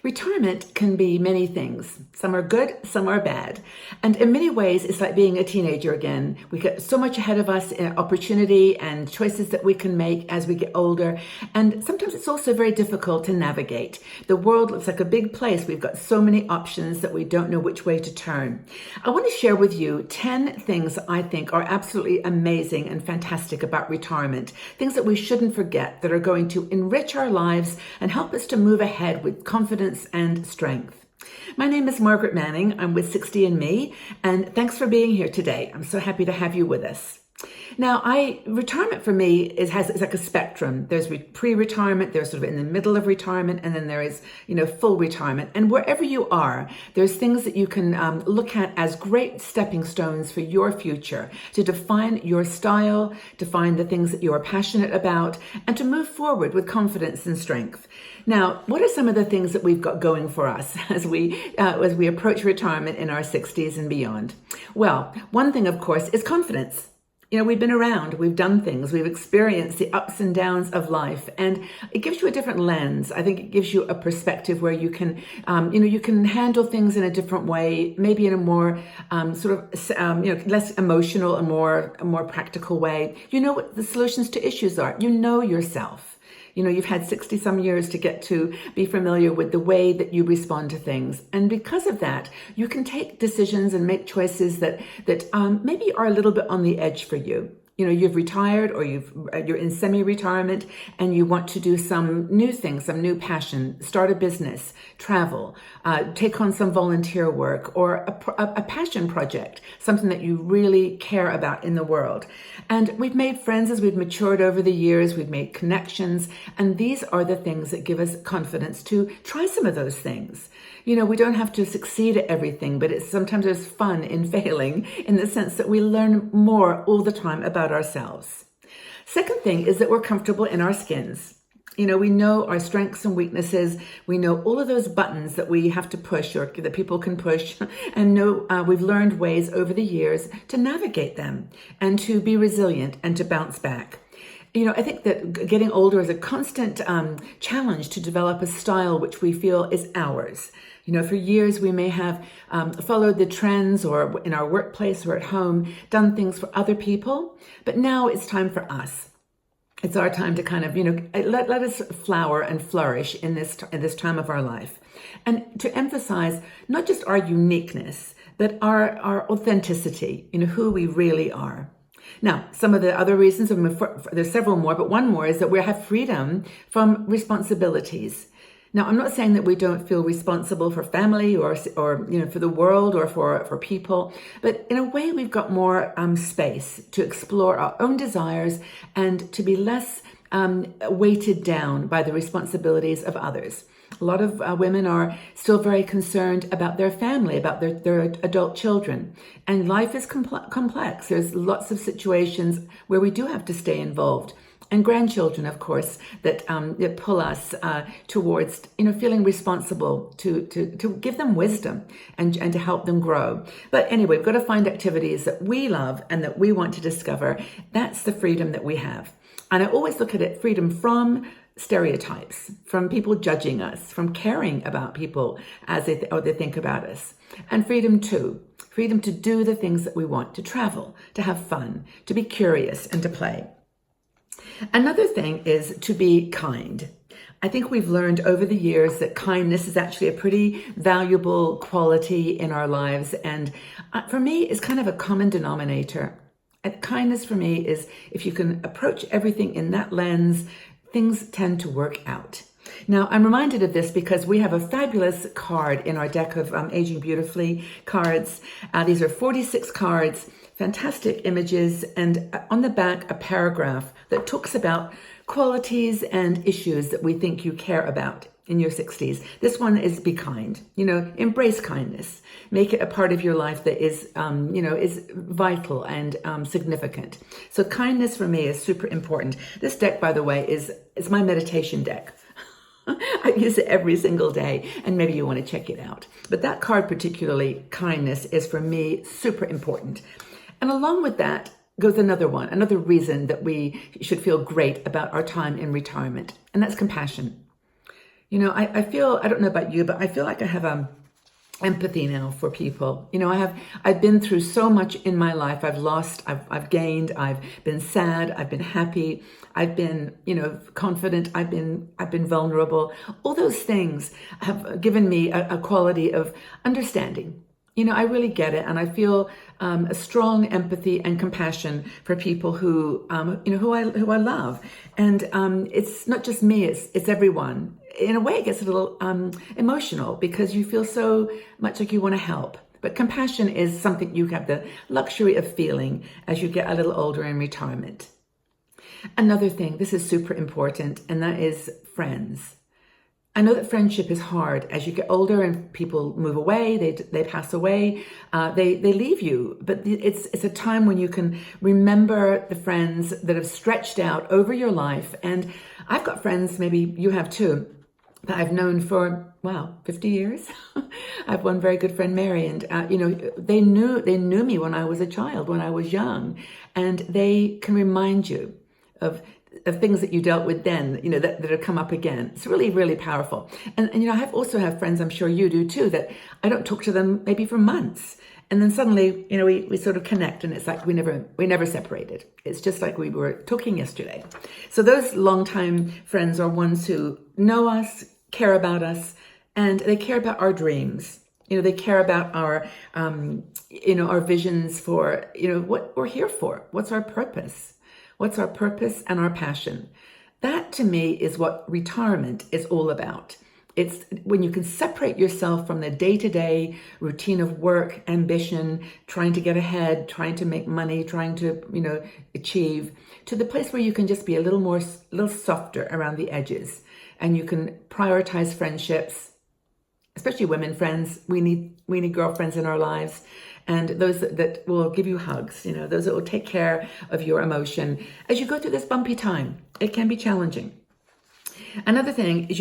Retirement can be many things. Some are good, some are bad. And in many ways, it's like being a teenager again. We get so much ahead of us in opportunity and choices that we can make as we get older. And sometimes it's also very difficult to navigate. The world looks like a big place. We've got so many options that we don't know which way to turn. I want to share with you 10 things I think are absolutely amazing and fantastic about retirement. Things that we shouldn't forget that are going to enrich our lives and help us to move ahead with confidence and strength. My name is Margaret Manning. I'm with 60andMe, and thanks for being here today. I'm so happy to have you with us. Now, retirement for me it's like a spectrum. There's pre-retirement, there's sort of in the middle of retirement, and then there is, full retirement. And wherever you are, there's things that you can look at as great stepping stones for your future, to define your style, define the things that you are passionate about, and to move forward with confidence and strength. Now, what are some of the things that we've got going for us as we approach retirement in our 60s and beyond? Well, one thing, of course, is confidence. We've been around, we've done things, we've experienced the ups and downs of life, and it gives you a different lens. I think it gives you a perspective where you can, you can handle things in a different way, maybe in a more less emotional, a more practical way. You know what the solutions to issues are. You know yourself. You've had 60 some years to get to be familiar with the way that you respond to things. And because of that, you can take decisions and make choices that maybe are a little bit on the edge for you. You've retired or you're in semi-retirement and you want to do some new things, some new passion, start a business, travel, take on some volunteer work or a passion project, something that you really care about in the world. And we've made friends as we've matured over the years, we've made connections, and these are the things that give us confidence to try some of those things. We don't have to succeed at everything, but sometimes there's fun in failing in the sense that we learn more all the time about ourselves. Second thing is that we're comfortable in our skins. We know our strengths and weaknesses. We know all of those buttons that we have to push or that people can push, and we've learned ways over the years to navigate them and to be resilient and to bounce back. I think that getting older is a constant challenge to develop a style which we feel is ours. For years we may have followed the trends or in our workplace or at home, done things for other people, but now it's time for us. It's our time to kind of, let us flower and flourish in this time of our life. And to emphasize not just our uniqueness, but our authenticity, who we really are. Now, some of the other reasons, there's several more, but one more is that we have freedom from responsibilities. Now, I'm not saying that we don't feel responsible for family or for the world or for people, but in a way we've got more space to explore our own desires and to be less weighted down by the responsibilities of others. A lot of women are still very concerned about their family, about their adult children. And life is complex. There's lots of situations where we do have to stay involved. And grandchildren, of course, that pull us towards, feeling responsible to give them wisdom and to help them grow. But anyway, we've got to find activities that we love and that we want to discover. That's the freedom that we have. And I always look at it, freedom from stereotypes, from people judging us, from caring about people as they think about us. And freedom to do the things that we want, to travel, to have fun, to be curious and to play. Another thing is to be kind. I think we've learned over the years that kindness is actually a pretty valuable quality in our lives. And for me, it's kind of a common denominator. And kindness for me is if you can approach everything in that lens, things tend to work out. Now, I'm reminded of this because we have a fabulous card in our deck of Aging Beautifully cards. These are 46 cards, fantastic images, and on the back, a paragraph that talks about qualities and issues that we think you care about in your 60s. This one is be kind. Embrace kindness. Make it a part of your life that is, is vital and significant. So kindness for me is super important. This deck, by the way, is my meditation deck. I use it every single day, and maybe you want to check it out. But that card particularly, kindness, is for me super important. And along with that goes another reason that we should feel great about our time in retirement, and that's compassion. I feel, I don't know about you, but I feel like I have empathy now for people. I've been through so much in my life. I've lost, I've gained, I've been sad, I've been happy, I've been, confident, I've been vulnerable. All those things have given me a quality of understanding. I really get it, and I feel a strong empathy and compassion for people who I love, and it's not just me; it's everyone. In a way, it gets a little emotional because you feel so much like you want to help. But compassion is something you have the luxury of feeling as you get a little older in retirement. Another thing, this is super important, and that is friends. I know that friendship is hard as you get older and people move away, they pass away, they leave you. But it's a time when you can remember the friends that have stretched out over your life. And I've got friends, maybe you have too, that I've known for, 50 years. I have one very good friend, Mary, and they knew me when I was a child, when I was young, and they can remind you of things that you dealt with then, that have come up again. It's really, really powerful. And I also have friends, I'm sure you do too, that I don't talk to them maybe for months. And then suddenly, we sort of connect, and it's like we never separated. It's just like we were talking yesterday. So those longtime friends are ones who know us, care about us, and they care about our dreams. They care about our, our visions for, what we're here for. What's our purpose? What's our purpose and our passion? That to me is what retirement is all about. It's when you can separate yourself from the day-to-day routine of work, ambition, trying to get ahead, trying to make money, trying to, achieve, to the place where you can just be a little softer around the edges, and you can prioritize friendships, especially women friends. We need girlfriends in our lives. And those that will give you hugs, those that will take care of your emotion as you go through this bumpy time. It can be challenging. Another thing is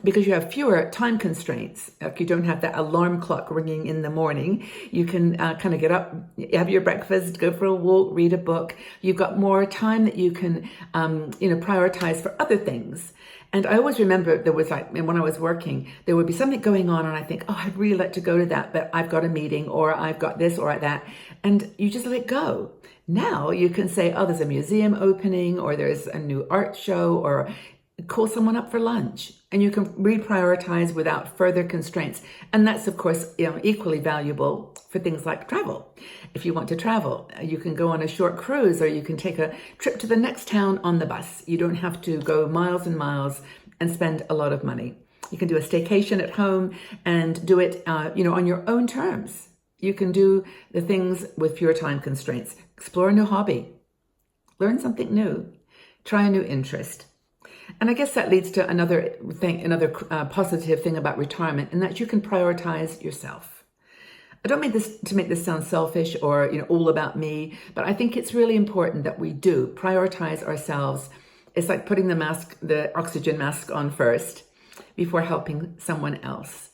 because you have fewer time constraints. If you don't have that alarm clock ringing in the morning, you can kind of get up, have your breakfast, go for a walk, read a book. You've got more time that you can, prioritize for other things. And I always remember there was when I was working, there would be something going on and I think, I'd really like to go to that, but I've got a meeting or I've got this or that. And you just let it go. Now you can say, there's a museum opening or there's a new art show or call someone up for lunch, and you can reprioritize without further constraints. And that's, of course, equally valuable for things like travel. If you want to travel, you can go on a short cruise or you can take a trip to the next town on the bus. You don't have to go miles and miles and spend a lot of money. You can do a staycation at home and do it, on your own terms. You can do the things with fewer time constraints. Explore a new hobby. Learn something new. Try a new interest. And I guess that leads to another positive thing about retirement, and that you can prioritize yourself. I don't mean this to make this sound selfish or all about me, but I think it's really important that we do prioritize ourselves. It's like putting the oxygen mask on first before helping someone else.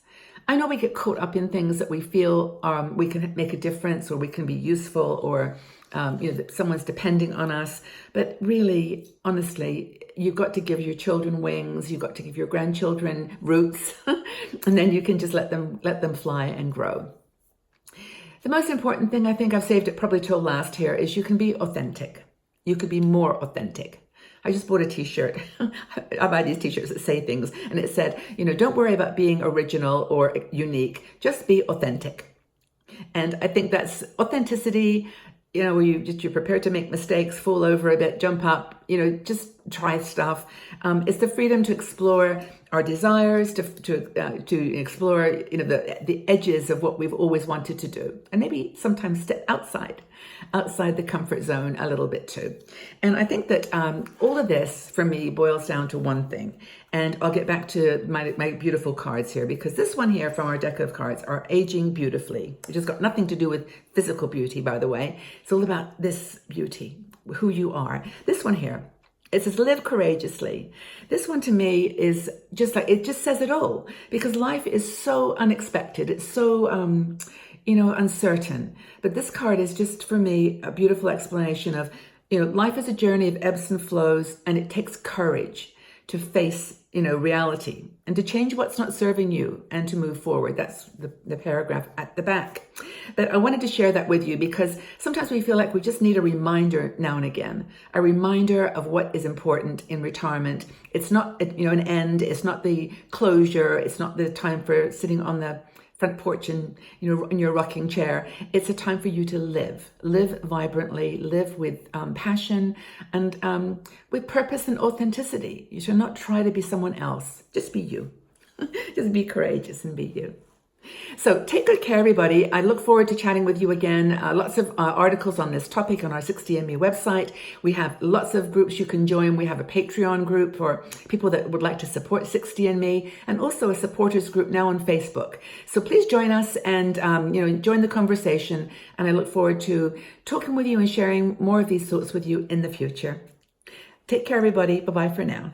I know we get caught up in things that we feel we can make a difference or we can be useful or that someone's depending on us. But really, honestly, you've got to give your children wings. You've got to give your grandchildren roots, and then you can just let them fly and grow. The most important thing, I think I've saved it probably till last here, is you can be authentic. You could be more authentic. I just bought a t-shirt. I buy these t-shirts that say things, and it said, don't worry about being original or unique, just be authentic. And I think that's authenticity, where you're prepared to make mistakes, fall over a bit, jump up, just try stuff. It's the freedom to explore our desires, to explore, the edges of what we've always wanted to do, and maybe sometimes step outside the comfort zone a little bit too. And I think that all of this for me boils down to one thing. And I'll get back to my beautiful cards here, because this one here from our deck of cards are aging beautifully, which has got nothing to do with physical beauty, by the way. It's all about this beauty, who you are. This one here, it says live courageously. This one to me is just it just says it all, because life is so unexpected. It's so, uncertain. But this card is just, for me, a beautiful explanation of, life is a journey of ebbs and flows, and it takes courage to face, reality. and to change what's not serving you and to move forward. That's the paragraph at the back. But I wanted to share that with you because sometimes we feel like we just need a reminder now and again, a reminder of what is important in retirement. It's not, an end. It's not the closure. It's not the time for sitting on the front porch and, in your rocking chair. It's a time for you to live vibrantly, live with passion and with purpose and authenticity. You should not try to be someone else. Just be you. Just be courageous and be you. So take good care, everybody. I look forward to chatting with you again. Lots of articles on this topic on our 60andMe website. We have lots of groups you can join. We have a Patreon group for people that would like to support 60andMe, and also a supporters group now on Facebook. So please join us and join the conversation. And I look forward to talking with you and sharing more of these thoughts with you in the future. Take care, everybody. Bye-bye for now.